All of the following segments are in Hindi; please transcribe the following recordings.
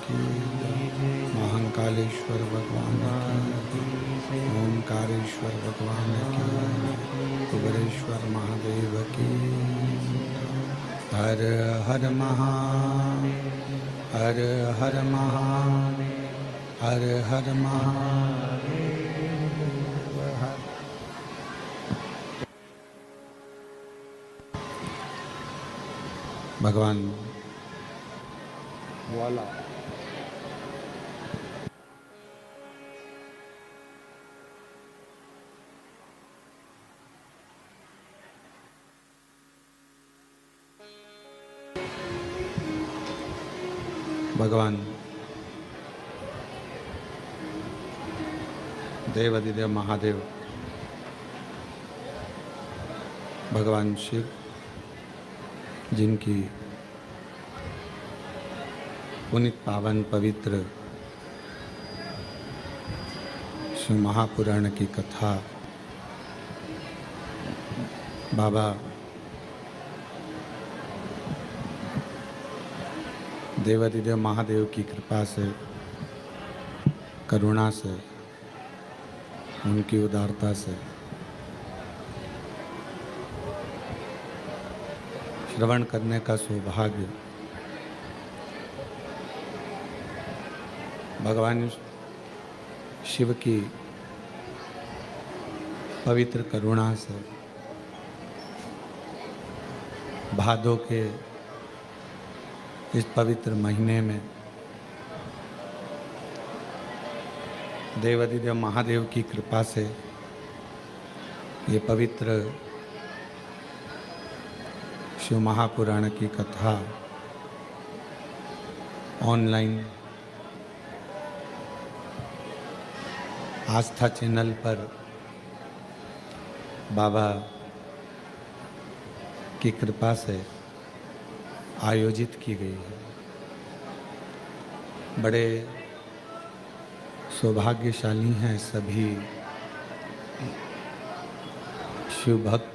की, महाकालेश्वर भगवान की, ओंकारेश्वर भगवान की, कुबेरेश्वर महादेव की। हर हर महादेव, हर हर महादेव, हर हर महादेव। भगवान वाला भगवान देवाधिदेव महादेव भगवान शिव, जिनकी पुनित पावन पवित्र श्री महापुराण की कथा बाबा देवाधिदेव महादेव की कृपा से, करुणा से, उनकी उदारता से श्रवण करने का सौभाग्य भगवान शिव की पवित्र करुणा से भादों के इस पवित्र महीने में देवाधिदेव महादेव की कृपा से ये पवित्र शिव महापुराण की कथा ऑनलाइन आस्था चैनल पर बाबा की कृपा से आयोजित की गई है। बड़े सौभाग्यशाली हैं सभी शिव भक्त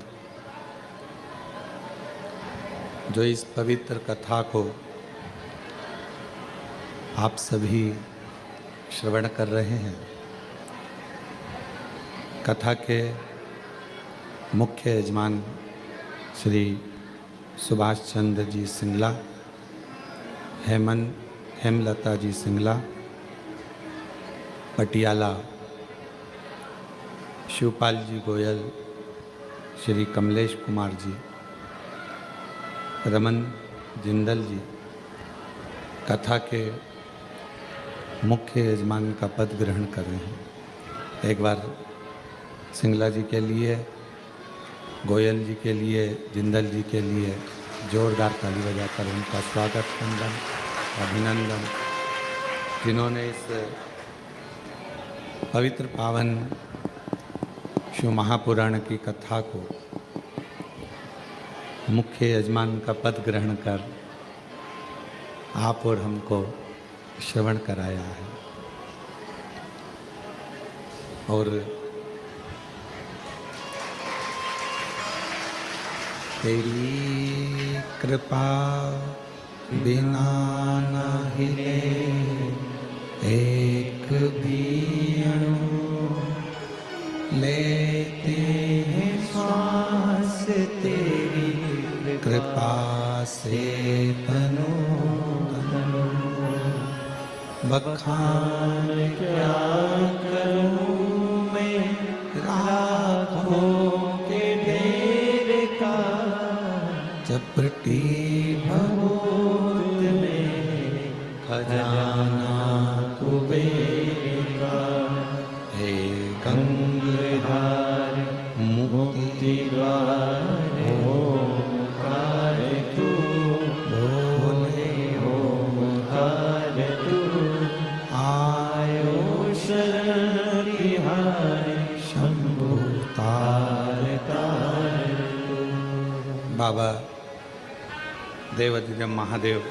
जो इस पवित्र कथा को आप सभी श्रवण कर रहे हैं। कथा के मुख्य यजमान श्री सुभाष चंद्र जी सिंगला, हेमलता जी सिंगला, पटियाला, शिवपाल जी गोयल, श्री कमलेश कुमार जी, रमन जिंदल जी कथा के मुख्य यजमान का पद ग्रहण कर रहे हैं। एक बार सिंगला जी के लिए, गोयल जी के लिए, जिंदल जी के लिए जोरदार ताली बजाकर उनका स्वागत, वंदन, अभिनंदन, जिन्होंने इस पवित्र पावन शिव महापुराण की कथा को मुख्य यजमान का पद ग्रहण कर आप और हमको श्रवण कराया है। और तेरी कृपा बिना न हिले एक भी अणु, लेते हैं श्वास तेरी कृपा से तनु तनु। बखान क्या करूं मैं राखों के ढेर का, चपटी भभूत में खजाना कुबेर का। हे गंगाधार मुक्ति द्वार ओंकार तू, बोले ओंकार तू, आयो शरण तिहारी शंभु तार तार तू। बाबा देवाधिदेव महादेव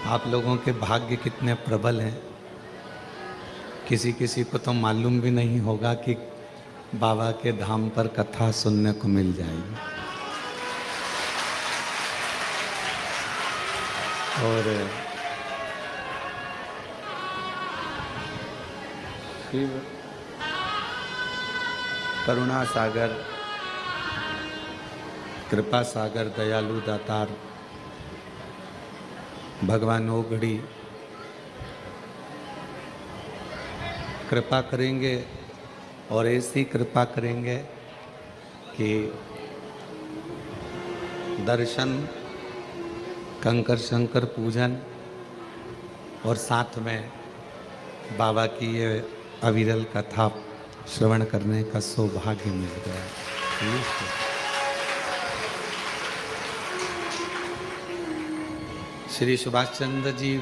आप लोगों के भाग्य कितने प्रबल हैं। किसी किसी को तो मालूम भी नहीं होगा कि बाबा के धाम पर कथा सुनने को मिल जाएगी। और शिव करुणा सागर, कृपा सागर, दयालु दातार भगवान ओघड़ी कृपा करेंगे और ऐसी कृपा करेंगे कि दर्शन, कंकर शंकर पूजन और साथ में बाबा की ये अविरल कथा श्रवण करने का सौभाग्य मिल गया। श्री सुभाष चंद्र जी,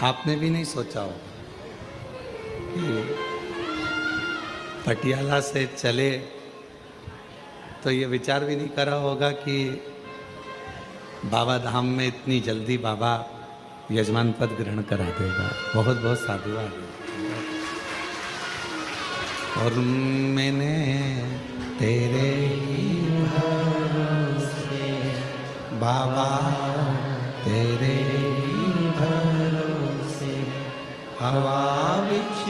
आपने भी नहीं सोचा होगा कि पटियाला से चले तो ये विचार भी नहीं करा होगा कि बाबा धाम में इतनी जल्दी बाबा यजमान पद ग्रहण करा देगा। बहुत बहुत साधुवाद। और मैंने तेरे भरोसे बाबा, तेरे भरोसे हवा बिच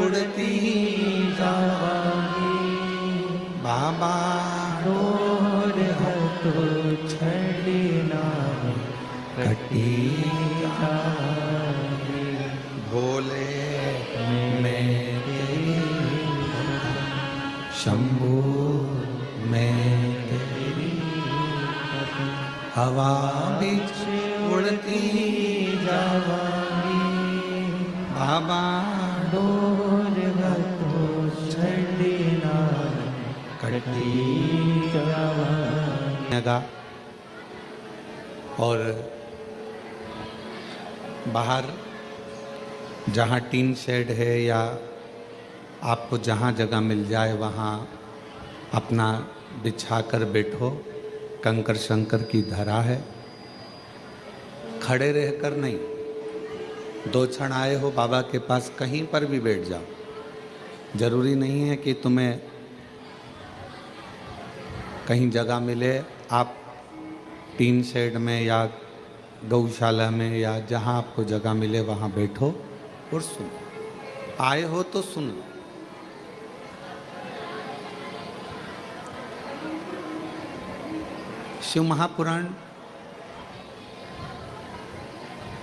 उड़ती जावांगी बाबा, डोर हो तो छड़ना कटी जावांगी भोले मेरे शंभू में तेरी हवा बिच उड़ती जावांगी बाबा, डोर हो छड़ना कटी जावांगी। और बाहर जहाँ टीन शेड है या आपको जहाँ जगह मिल जाए वहाँ अपना बिछाकर बैठो। कंकर शंकर की धरा है, खड़े रहकर नहीं। 2 क्षण आए हो बाबा के पास, कहीं पर भी बैठ जाओ। जरूरी नहीं है कि तुम्हें कहीं जगह मिले। आप टीन शेड में या गौशाला में या जहाँ आपको जगह मिले वहाँ बैठो और सुनो। आए हो तो सुन लो। शिव महापुराण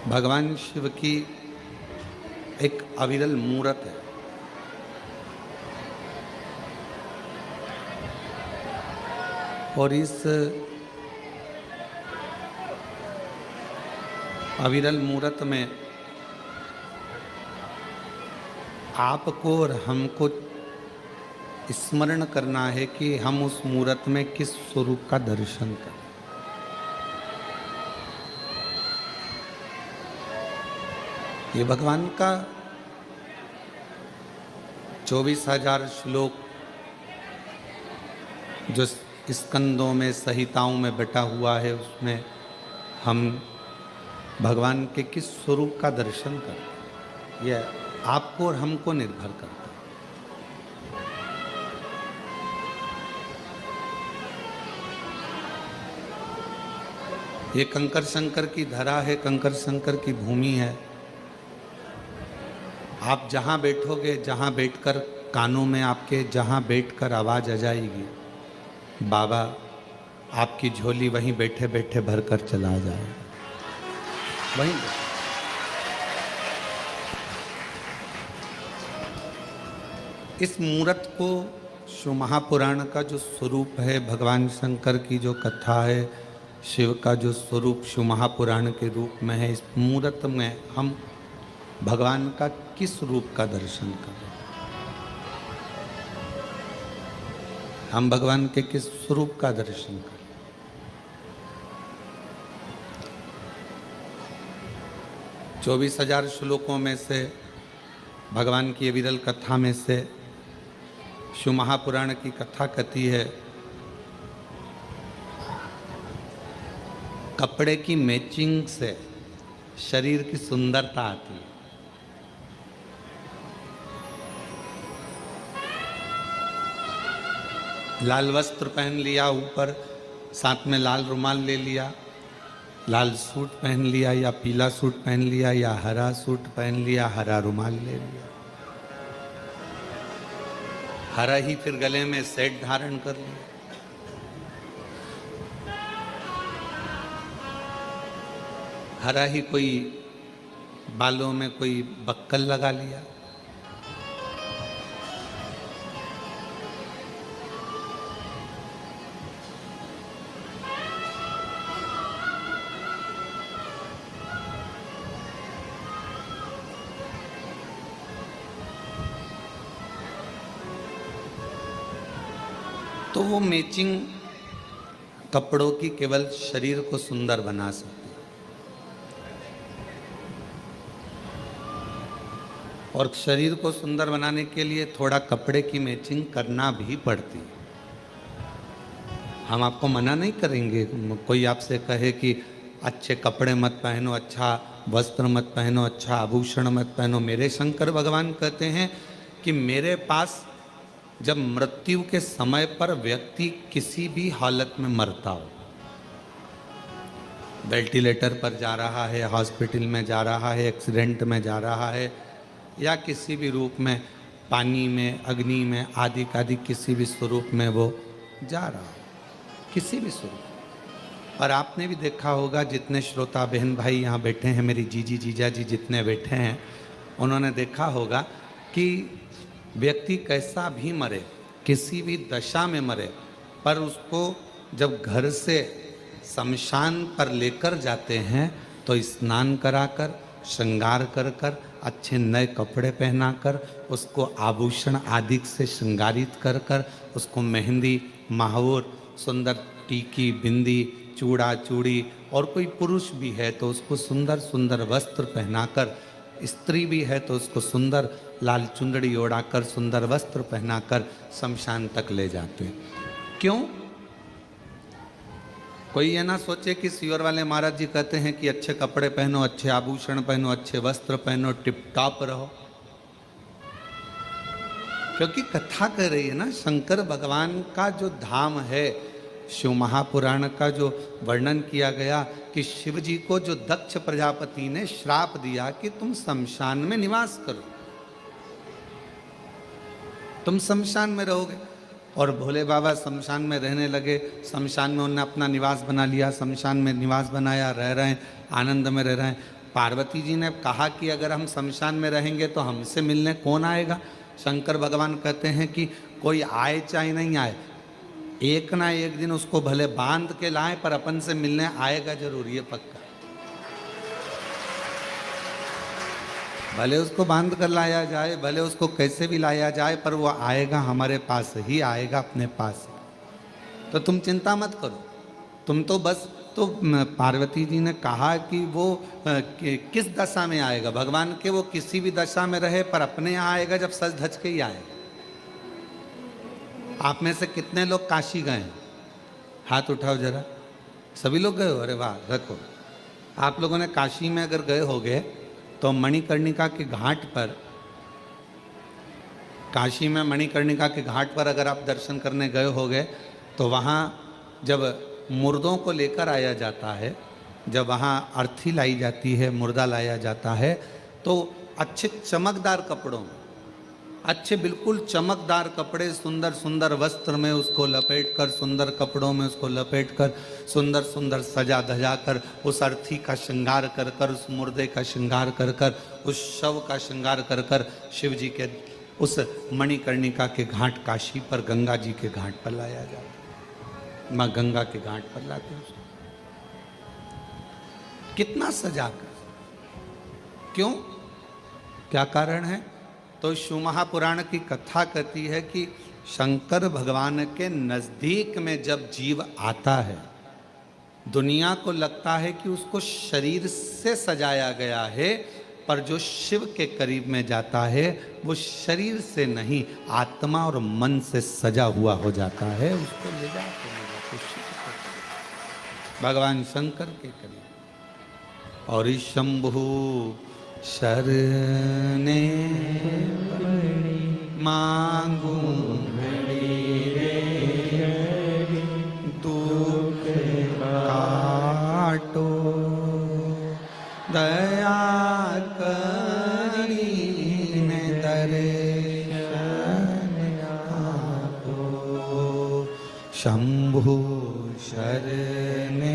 भगवान शिव की एक अविरल मूर्त है। और इस अविरल मूर्त में आपको और हमको स्मरण करना है कि हम उस मूर्त में किस स्वरूप का दर्शन करें। ये भगवान का 24,000 श्लोक जो स्कंदों में, संहिताओं में बटा हुआ है, उसमें हम भगवान के किस स्वरूप का दर्शन करें, यह आपको और हमको निर्भर करता है। ये कंकर शंकर की धरा है, कंकर शंकर की भूमि है। आप जहाँ बैठोगे, जहाँ बैठकर कानों में आपके जहाँ बैठकर आवाज़ आ जाएगी, बाबा आपकी झोली वहीं बैठे बैठे भरकर चला जाएगा। वहीं इस मूर्त को शिव महापुराण का जो स्वरूप है, भगवान शंकर की जो कथा है, शिव का जो स्वरूप शिव महापुराण के रूप में है, इस मूर्त में हम भगवान का किस रूप का दर्शन करें, हम भगवान के किस स्वरूप का दर्शन करें। 24,000 श्लोकों में से, भगवान की विरल कथा में से शिव महापुराण की कथा कहती है, कपड़े की मैचिंग से शरीर की सुंदरता आती है। लाल वस्त्र पहन लिया, ऊपर साथ में लाल रुमाल ले लिया, लाल सूट पहन लिया या पीला सूट पहन लिया या हरा सूट पहन लिया, हरा रुमाल ले लिया, हरा ही फिर गले में सेट धारण कर लिया, हरा ही कोई बालों में कोई बक्कल लगा लिया। तो वो मैचिंग कपड़ों की केवल शरीर को सुंदर बना सकती है, और शरीर को सुंदर बनाने के लिए थोड़ा कपड़े की मैचिंग करना भी पड़ती है। हम आपको मना नहीं करेंगे, कोई आपसे कहे कि अच्छे कपड़े मत पहनो, अच्छा वस्त्र मत पहनो, अच्छा आभूषण मत पहनो। मेरे शंकर भगवान कहते हैं कि मेरे पास जब मृत्यु के समय पर व्यक्ति किसी भी हालत में मरता हो, वेंटिलेटर पर जा रहा है, हॉस्पिटल में जा रहा है, एक्सीडेंट में जा रहा है, या किसी भी रूप में पानी में, अग्नि में, आदि आदि किसी भी स्वरूप में वो जा रहा है, किसी भी स्वरूप। और आपने भी देखा होगा, जितने श्रोता बहन भाई यहाँ बैठे हैं, मेरी जीजी जीजा जी जितने बैठे हैं, उन्होंने देखा होगा कि व्यक्ति कैसा भी मरे, किसी भी दशा में मरे, पर उसको जब घर से शमशान पर लेकर जाते हैं तो स्नान कराकर, श्रृंगार कर कर, अच्छे नए कपड़े पहनाकर, उसको आभूषण आदि से श्रृंगारित कर कर, उसको मेहंदी, महावर, सुंदर टीकी, बिंदी, चूड़ा चूड़ी, और कोई पुरुष भी है तो उसको सुंदर सुंदर वस्त्र पहनाकर, स्त्री भी है तो उसको सुंदर लाल चुंदड़ी ओढ़ाकर, सुंदर वस्त्र पहनाकर शमशान तक ले जाते हैं। क्यों? कोई ये ना सोचे कि सियोर वाले महाराज जी कहते हैं कि अच्छे कपड़े पहनो, अच्छे आभूषण पहनो, अच्छे वस्त्र पहनो, टिप टॉप रहो। क्योंकि कथा कह रही है ना, शंकर भगवान का जो धाम है, शिव महापुराण का जो वर्णन किया गया कि शिव जी को जो दक्ष प्रजापति ने श्राप दिया कि तुम शमशान में निवास करो, तुम शमशान में रहोगे, और भोले बाबा शमशान में रहने लगे। शमशान में उन्होंने अपना निवास बना लिया, शमशान में निवास बनाया, रह रहे हैं, आनंद में रह रहे हैं। पार्वती जी ने कहा कि अगर हम शमशान में रहेंगे तो हमसे मिलने कौन आएगा? शंकर भगवान कहते हैं कि कोई आए चाहे नहीं आए, एक ना एक दिन उसको भले बांध के लाए, पर अपन से मिलने आएगा जरूर, ये पक्का। भले उसको बांध कर लाया जाए, भले उसको कैसे भी लाया जाए, पर वो आएगा, हमारे पास ही आएगा, अपने पास। तो तुम चिंता मत करो, तुम तो बस, तो पार्वती जी ने कहा कि वो किस दशा में आएगा भगवान के, वो किसी भी दशा में रहे, पर अपने यहाँ आएगा जब सज धज के ही आएगा। आप में से कितने लोग काशी गए हैं? हाथ उठाओ जरा। सभी लोग गए हो? अरे वाह, रखो। आप लोगों ने काशी में अगर गए होगे तो मणिकर्णिका के घाट पर, काशी में मणिकर्णिका के घाट पर अगर आप दर्शन करने गए होगे तो वहाँ जब मुर्दों को लेकर आया जाता है, जब वहाँ अर्थी लाई जाती है, मुर्दा लाया जाता है, तो अच्छे चमकदार कपड़ों में, अच्छे बिल्कुल चमकदार कपड़े, सुंदर सुंदर वस्त्र में उसको लपेट कर, सुंदर कपड़ों में उसको लपेट कर, सुंदर सुंदर सजा धजा कर, उस अर्थी का श्रृंगार कर कर, उस मुर्दे का श्रृंगार कर कर, उस शव का श्रृंगार कर कर, शिव जी के उस मणिकर्णिका के घाट काशी पर, गंगा जी के घाट पर लाया जाता। माँ गंगा के घाट पर लाते हैं। कितना सजा कर, क्यों, क्या कारण है? तो शिव महापुराण की कथा कहती है कि शंकर भगवान के नज़दीक में जब जीव आता है, दुनिया को लगता है कि उसको शरीर से सजाया गया है, पर जो शिव के करीब में जाता है वो शरीर से नहीं, आत्मा और मन से सजा हुआ हो जाता है। उसको ले जाते भगवान शंकर के करीब। और शंभु शरणे मांगू दुख काटो शंभु शरणे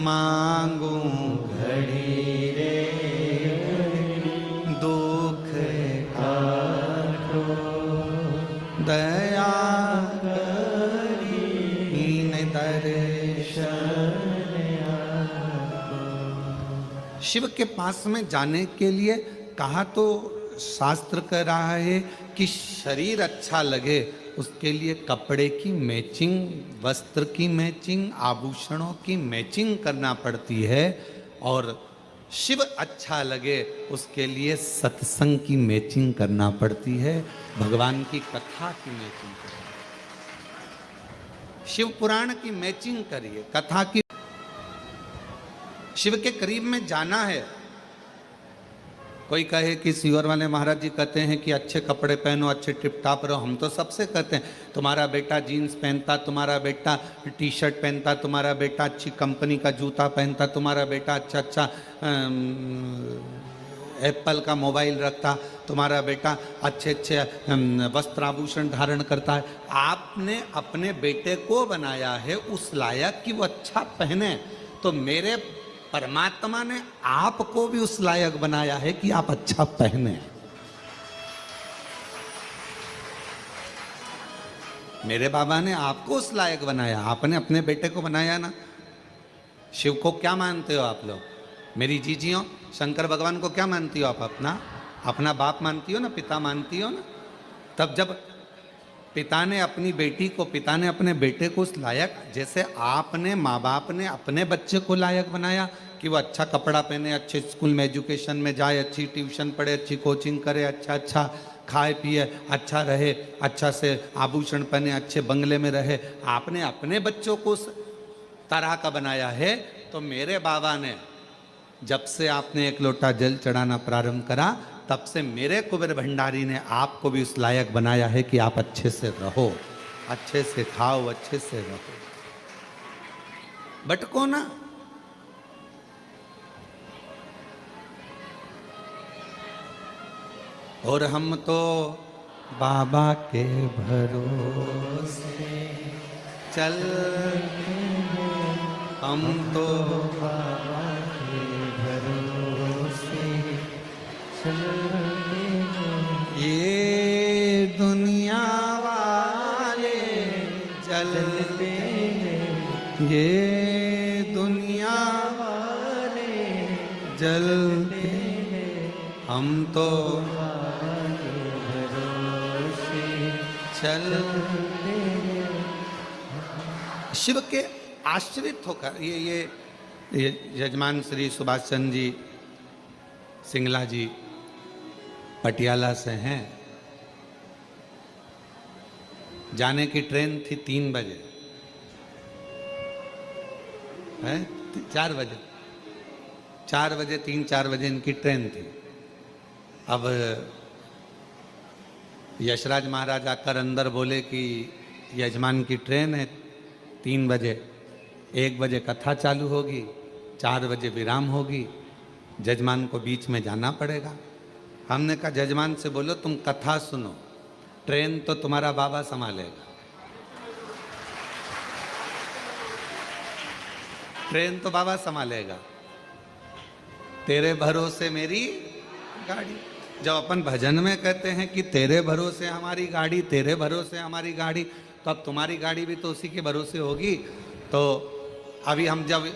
मांगू घड़ी रे दुख काटो दया कीन दर्शन। शिव के पास में जाने के लिए कहा तो शास्त्र कह रहा है कि शरीर अच्छा लगे उसके लिए कपड़े की मैचिंग, वस्त्र की मैचिंग, आभूषणों की मैचिंग करना पड़ती है। और शिव अच्छा लगे उसके लिए सत्संग की मैचिंग करना पड़ती है, भगवान की कथा की मैचिंग करिए, शिव पुराण की मैचिंग करिए, कथा की। शिव के करीब में जाना है। कोई कहे कि सीवर वाले महाराज जी कहते हैं कि अच्छे कपड़े पहनो, अच्छे टिप टाप रहो। हम तो सबसे कहते हैं, तुम्हारा बेटा जीन्स पहनता, तुम्हारा बेटा टी शर्ट पहनता, तुम्हारा बेटा अच्छी कंपनी का जूता पहनता, तुम्हारा बेटा अच्छा अच्छा एप्पल का मोबाइल रखता, तुम्हारा बेटा अच्छे अच्छे वस्त्र आभूषण धारण करता है। आपने अपने बेटे को बनाया है उस लायक कि वो अच्छा पहने, तो मेरे परमात्मा ने आपको भी उस लायक बनाया है कि आप अच्छा पहने। मेरे बाबा ने आपको उस लायक बनाया, आपने अपने बेटे को बनाया ना। शिव को क्या मानते हो आप लोग? मेरी जीजियों, शंकर भगवान को क्या मानती हो आप? अपना अपना बाप मानती हो ना, पिता मानती हो ना। तब जब पिता ने अपनी बेटी को, पिता ने अपने बेटे को उस लायक, जैसे आपने माँ बाप ने अपने बच्चे को लायक बनाया कि वो अच्छा कपड़ा पहने, अच्छे स्कूल में एजुकेशन में जाए, अच्छी ट्यूशन पढ़े, अच्छी कोचिंग करे, अच्छा अच्छा खाए पिए, अच्छा रहे, अच्छा से आभूषण पहने, अच्छे बंगले में रहे। आपने अपने बच्चों को उस तरह का बनाया है। तो मेरे बाबा ने जब से आपने एक लोटा जल चढ़ाना प्रारंभ करा, तब से मेरे कुबेर भंडारी ने आपको भी उस लायक बनाया है कि आप अच्छे से रहो, अच्छे से खाओ, अच्छे से रहो, भटको ना। और हम तो बाबा के भरोसे चल, हम तो बाबा के भरोसे चल, ये दुनिया वाले जलते, ये दुनिया वाले जलते, हम तो चल। शिव के आश्रित होकर ये यजमान श्री सुभाष चंद्र जी सिंगला जी पटियाला से हैं। जाने की ट्रेन थी 3 बजे, है 4 बजे, 4 बजे 3-4 बजे इनकी ट्रेन थी। अब यशराज महाराज आकर अंदर बोले कि यजमान की ट्रेन है 3 बजे, 1 बजे कथा चालू होगी, 4 बजे विराम होगी, जजमान को बीच में जाना पड़ेगा। हमने कहा जजमान से बोलो तुम कथा सुनो, ट्रेन तो तुम्हारा बाबा संभालेगा, ट्रेन तो बाबा संभालेगा, तेरे भरोसे मेरी गाड़ी। जब अपन भजन में कहते हैं कि तेरे भरोसे हमारी गाड़ी, तेरे भरोसे हमारी गाड़ी, तो अब तुम्हारी गाड़ी भी तो उसी के भरोसे होगी। तो अभी हम जब